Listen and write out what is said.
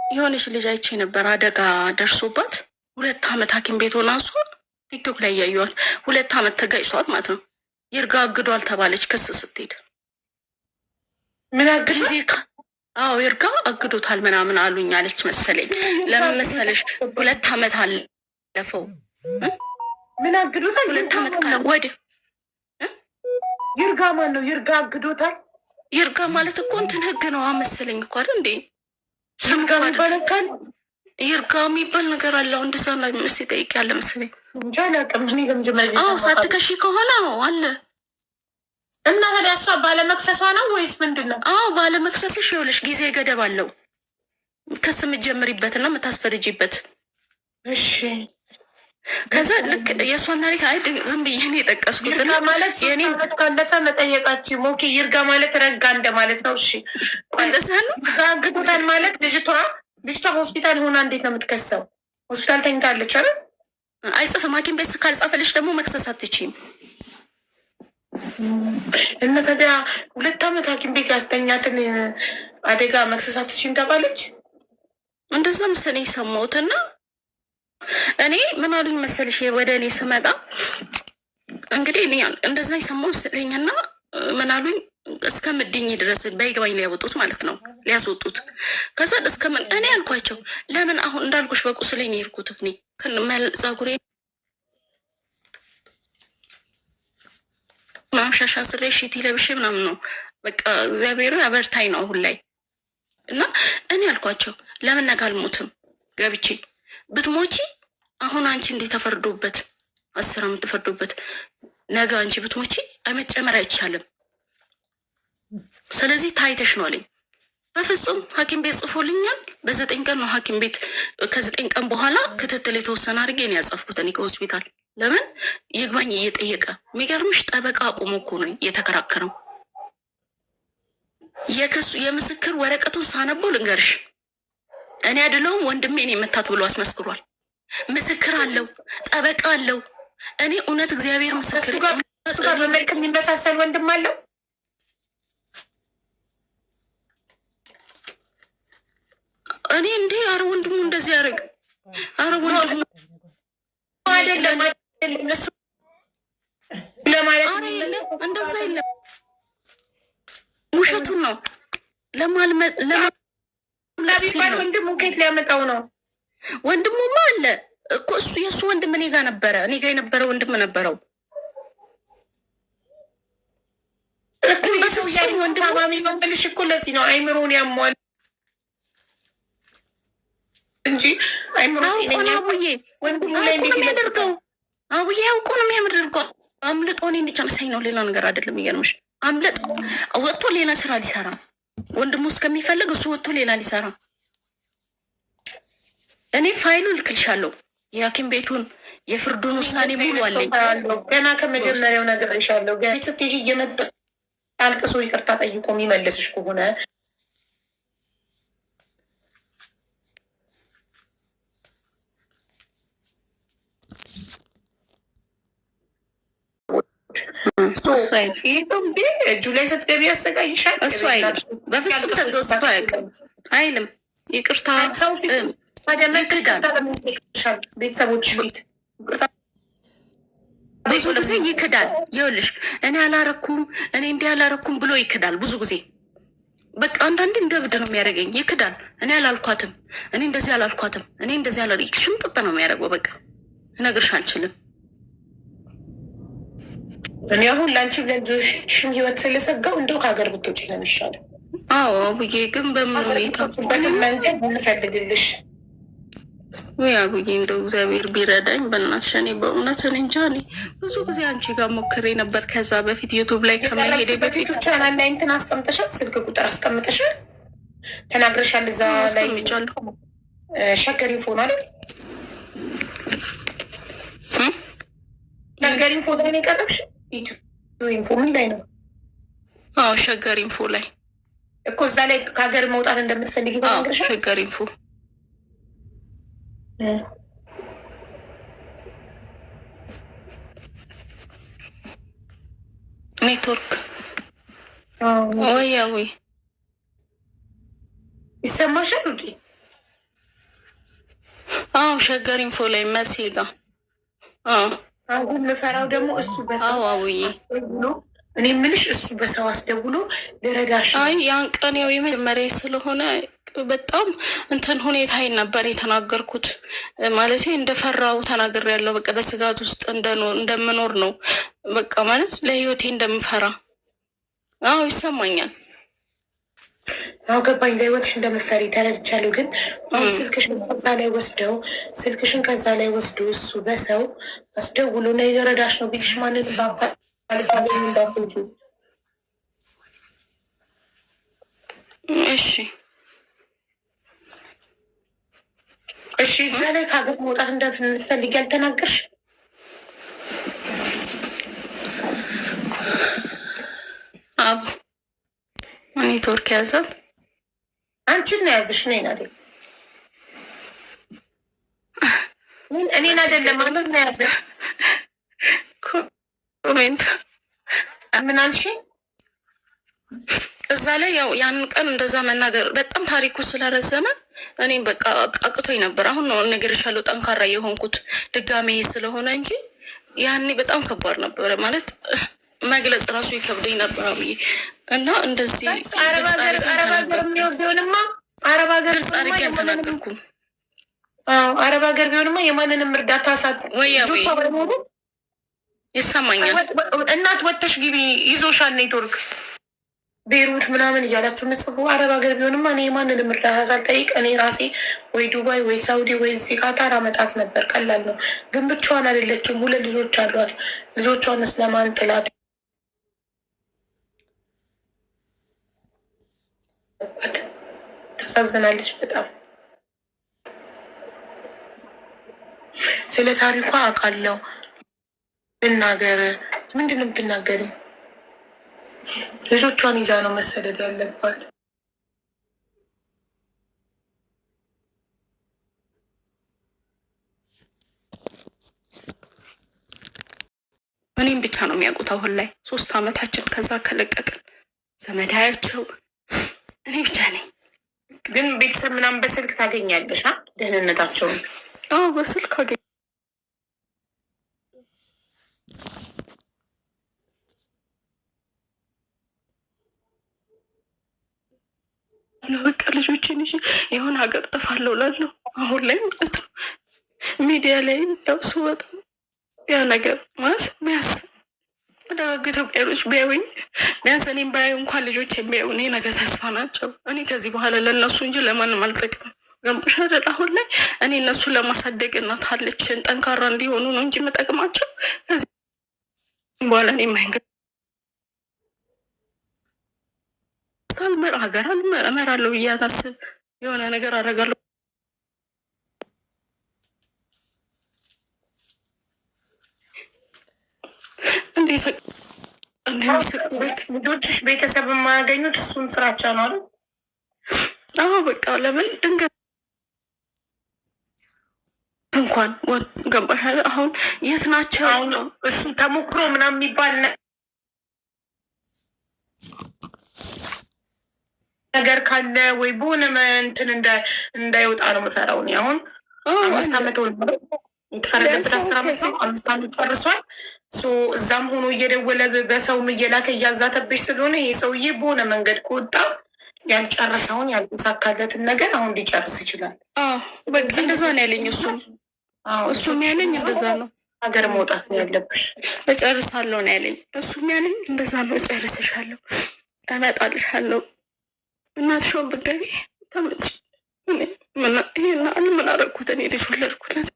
የሆነች ልጅ አይቼ ነበር አደጋ ደርሶባት 2 ዓመት ሐኪም ቤት ሆና እሷ ቲክቶክ ላይ እያየዋት 2 ዓመት ተጋጭቷት ማለት ነው። ይርጋ አግዷል ተባለች ክስ ስትሄድ ምን አግድ ጊዜ አዎ ይርጋ አግዶታል ምናምን አሉኝ አለች መሰለኝ። ለምን መሰለሽ 2 ዓመት አለፈው። ምን አግዶታል? 2 ዓመት ወደ ይርጋ ማን ነው? ይርጋ አግዶታል። ይርጋ ማለት እኮ እንትን ህግ ነው መሰለኝ እኮ አይደል እንዴ? ይርጋ ይባላል። ይርጋ የሚባል ነገር አለው። እንደዛ ነው ምስቲ ጠይቅ ያለ መሰለኝ እንጂ አላውቅም። እኔ ለምጀመሪያ ሳትከሺ ከሆነ አለ እና ታዲያ እሷ ባለመክሰሷ ነው ወይስ ምንድን ነው? ባለመክሰስሽ ይኸውልሽ ጊዜ ገደብ አለው ክስ የምትጀምሪበት እና የምታስፈርጂበት። እሺ ከዛ ልክ የእሷን ታሪክ አይ ዝም ብዬ እኔ የጠቀስኩት ማለት 3 ዓመት ካለፈ መጠየቃችን ሞኬ ይርጋ ማለት ረጋ እንደማለት ነው። እሺ እንደዛ ነው። አግቶታል ማለት ልጅቷ ሆስፒታል ሆና እንዴት ነው የምትከሰው? ሆስፒታል ተኝታለች አይደል? አይጽፍም። ሐኪም ቤት ካልጻፈልሽ ደግሞ መክሰስ አትችይም። እና ታዲያ 2 ዓመት ሐኪም ቤት ያስተኛትን አደጋ መክሰስ አትችይም ተባለች። እንደዛ መሰለኝ የሰማሁትና እኔ ምን አሉኝ መሰልሽ ወደ እኔ ስመጣ እንግዲህ እኔ እንደዛ የሰማሁ መሰለኝና ምን አሉኝ እስከምድኝ ድረስ በይግባኝ ሊያወጡት ማለት ነው ሊያስወጡት። ከዛ እኔ ያልኳቸው ለምን አሁን እንዳልኩሽ በቁስለኝ ነው የሄድኩት። እኔ ዛጉሬ ማምሻሻ ስሬ ሽቲ ለብሼ ምናምን ነው በቃ እግዚአብሔሩ ያበርታኝ ነው አሁን ላይ። እና እኔ ያልኳቸው ለምን ነገ አልሞትም ገብቼ ብትሞቺ አሁን አንቺ እንዲህ ተፈርዶበት 10 ዓመት ተፈርዶበት ነገ አንቺ ብትሞቺ መጨመር አይቻልም። ስለዚህ ታይተሽ ነው አለኝ። በፍጹም ሐኪም ቤት ጽፎልኛል። በ9 ቀን ነው ሐኪም ቤት ከ9 ቀን በኋላ ክትትል የተወሰነ አድርጌ ነው ያጻፍኩት እኔ ከሆስፒታል። ለምን ይግባኝ እየጠየቀ የሚገርምሽ ጠበቃ አቁሞ እኮ ነው እየተከራከረው። የምስክር ወረቀቱን ሳነበው ልንገርሽ እኔ አይደለሁም ወንድሜ እኔ መታት ብሎ አስመስክሯል። ምስክር አለው፣ ጠበቃ አለው። እኔ እውነት እግዚአብሔር ምስክር እሱ ጋር በመልክ የሚመሳሰል ወንድም አለው። እኔ እንዴ አረ ወንድሙ እንደዚህ ያደርግ አረ ወንድሙ አይደለም እሱ ለማለት አረ የለም እንደዛ የለም ውሸቱን ነው ለቢባል ወንድሙ ከየት ሊያመጣው ነው? ወንድሙማ አለ እኮ እሱ የእሱ ወንድም እኔ ጋር ነበረ። እኔ ጋር የነበረ ወንድም ነበረው። ግን ታማሚ መንበልሽ እኮ ለዚህ ነው አይምሮን ያሟል እንጂ አይምሮ አቡዬ ወንድሙ ላይ እንዴት የሚያደርገው አቡዬ አውቆ ነው የሚያደርገው። አምልጦ እኔ እንዲጨምሰኝ ነው ሌላ ነገር አይደለም። ይገርምሽ አምልጦ ወጥቶ ሌላ ስራ ሊሰራ ወንድሙ እስከሚፈልግ እሱ ወጥቶ ሌላ ሊሰራ። እኔ ፋይሉ ልክልሻለሁ የሐኪም ቤቱን የፍርዱን ውሳኔ ሙሉ አለኝ። ገና ከመጀመሪያው ነገር ይሻለሁ ገና ስትሄጂ እየመጣ አልቅሶ ይቅርታ ጠይቆ የሚመልስሽ ከሆነ እጁ ላይ ስትገቢ ያሰቃይሻል። እሱ አይልም በፍጹም ተገዝቶ አያውቅም አይልም። ይቅርታ ቤተሰቦች ፊት ብዙ ጊዜ ይክዳል። ይኸውልሽ እኔ አላረኩም እኔ እንዲህ አላረኩም ብሎ ይክዳል ብዙ ጊዜ። በቃ አንዳንዴ እንደ እብድ ነው የሚያደርገኝ። ይክዳል። እኔ አላልኳትም፣ እኔ እንደዚህ አላልኳትም፣ እኔ እንደዚህ አላ ሽምጥጥ ነው የሚያደርገው። በቃ እነግርሽ አልችልም። እኔ አሁን ለአንቺ ለልጆችሽም ህይወት ስለሰጋው እንደው ከሀገር ብትወጪ ነው የሚሻለው። አዎ አቡዬ ግን በምን ሁኔታ መንገድ እንፈልግልሽ ወይ አቡዬ እንደው እግዚአብሔር ቢረዳኝ በእናትሽ። እኔ በእውነት እንጃ። እኔ ብዙ ጊዜ አንቺ ጋር ሞክሬ ነበር ከዛ በፊት ዩቱብ ላይ ከመሄዴ በፊት ቻናል ላይ እንትን አስቀምጠሻል፣ ስልክ ቁጥር አስቀምጠሻል፣ ተናግረሻል። እዛ ላይ ሸገር ኢንፎ ነው አይደል? ሸገር ኢንፎ ላይ ነው የቀረብሽ። ኢንፎ ምን ላይ ነው? አዎ ሸገር ኢንፎ ላይ እኮ እዛ ላይ ከሀገር መውጣት እንደምትፈልጊ ተናግረሻል። ሸገር ኢንፎ ኔትወርክ ወይ ይሰማሻል? አዎ ሸገር ኢንፎ ላይ መሲጋ አሁን ምፈራው ደግሞ እሱ በሰው አስደውሎ እኔ ምልሽ እሱ በሰው አስደውሎ ልረዳሽ። አይ ያን ቀን ያው የመጀመሪያ ስለሆነ በጣም እንትን ሁኔታዬን ነበር የተናገርኩት። ማለት እንደፈራው ተናግሬ ያለው በቃ በስጋት ውስጥ እንደምኖር ነው። በቃ ማለት ለህይወቴ እንደምፈራ አዎ ይሰማኛል። አዎ ገባኝ። ለህይወትሽ እንደምፈሪ ተረድቻለሁ። ግን አሁን ስልክሽን ከዛ ላይ ወስዶ እሱ በሰው አስደውሎ ና የረዳሽ ነው ቢልሽ ማንን እንዳትወጪ። እሺ እዛ ላይ ከሀገር መውጣት እንደምትፈልጊ ያልተናገርሽ? አቡ ኔትወርክ ያዛት አንቺን ነው ያዝሽ። እኔን አይደለም እኔን አይደለም ማለት ነው ያዘሽ። ኮሜንት ምን አልሽ? እዛ ላይ ያው ያን ቀን እንደዛ መናገር በጣም ታሪኩ ስለረዘመ እኔም በቃ አቅቶኝ ነበር። አሁን ነው እነግርሻለሁ ጠንካራ የሆንኩት ድጋሜ ስለሆነ እንጂ ያኔ በጣም ከባድ ነበረ። ማለት መግለጽ ራሱ ይከብደኝ ነበር ብዬ እና እንደዚህ አረብ ሀገር ቢሆንማ አልተናገርኩም። አረብ ሀገር ቢሆንማ የማንንም እርዳታ ሳት ይሰማኛል። እናት ወጥተሽ ግቢ ይዞሻል ኔትወርክ ቤይሩት ምናምን እያላችሁ ምጽፉ። አረብ ሀገር ቢሆንማ እኔ የማንንም እርዳታ ሳልጠይቅ እኔ ራሴ ወይ ዱባይ ወይ ሳውዲ ወይ እዚህ ካታር አመጣት ነበር። ቀላል ነው። ግን ብቻዋን አይደለችም። 2 ልጆች አሏት። ልጆቿን ስለማን ጥላት ታሳዝናለች በጣም። ስለ ታሪኳ አውቃለሁ። ልናገር? ምንድን ነው የምትናገሪው? ልጆቿን ይዛ ነው መሰደድ ያለባት። እኔም ብቻ ነው የሚያውቁት። አሁን ላይ 3 አመታችን ከዛ ከለቀቅን ዘመዳያቸው እኔ ብቻ ነኝ። ግን ቤተሰብ ምናምን በስልክ ታገኛለሽ ደህንነታቸውን? አዎ በስልክ አገኝ በቃ ልጆችን ይዤ የሆነ ሀገር ጠፋለሁ ላለሁ አሁን ላይ ማለት ነው። ሚዲያ ላይ ያው ስወጣ ያ ነገር ማለት ቢያንስ ደጋግ ኢትዮጵያኖች ቢያዩኝ ቢያንስ እኔም ባያዩ እንኳን ልጆች የሚያዩ እኔ ነገ ተስፋ ናቸው። እኔ ከዚህ በኋላ ለእነሱ እንጂ ለማንም አልጠቅም። ገንብሻ አይደል? አሁን ላይ እኔ እነሱን ለማሳደግ እናት አለችን ጠንካራ እንዲሆኑ ነው እንጂ የምጠቅማቸው ከዚህ በኋላ እኔ ማይንገ ሀገር እመራለሁ ብዬ አታስብ። የሆነ ነገር አደርጋለሁ እንዴት ልጆችሽ ቤተሰብ የማያገኙት እሱን ፍራቻ ነው አይደል? አዎ በቃ ለምን ድንገት እንኳን ገባሽ አሁን የት ናቸው እሱ ተሞክሮ ምናምን የሚባል ነገር ካለ ወይ በሆነ እንትን እንዳይወጣ ነው የምፈራው። እኔ አሁን 5 አመት የተፈረደበት 10 አመት 5 አመት ጨርሷል። እዛም ሆኖ እየደወለ በሰውም እየላከ እያዛተብሽ ስለሆነ ይህ ሰውዬ በሆነ መንገድ ከወጣ ያልጨረሰውን ያልተሳካለትን ነገር አሁን ሊጨርስ ይችላል። እንደዛ ነው ያለኝ እሱም ያለኝ እንደዛ ነው። ሀገር መውጣት ነው ያለብሽ። እጨርሳለሁ ነው ያለኝ እሱም ያለኝ እንደዛ ነው። እጨርስሻለሁ፣ እመጣልሻለሁ እናትሽውን ብትገቢ ተመጭ ይሄን ምን አደረኩት? እኔ ልጅ ወለድኩለት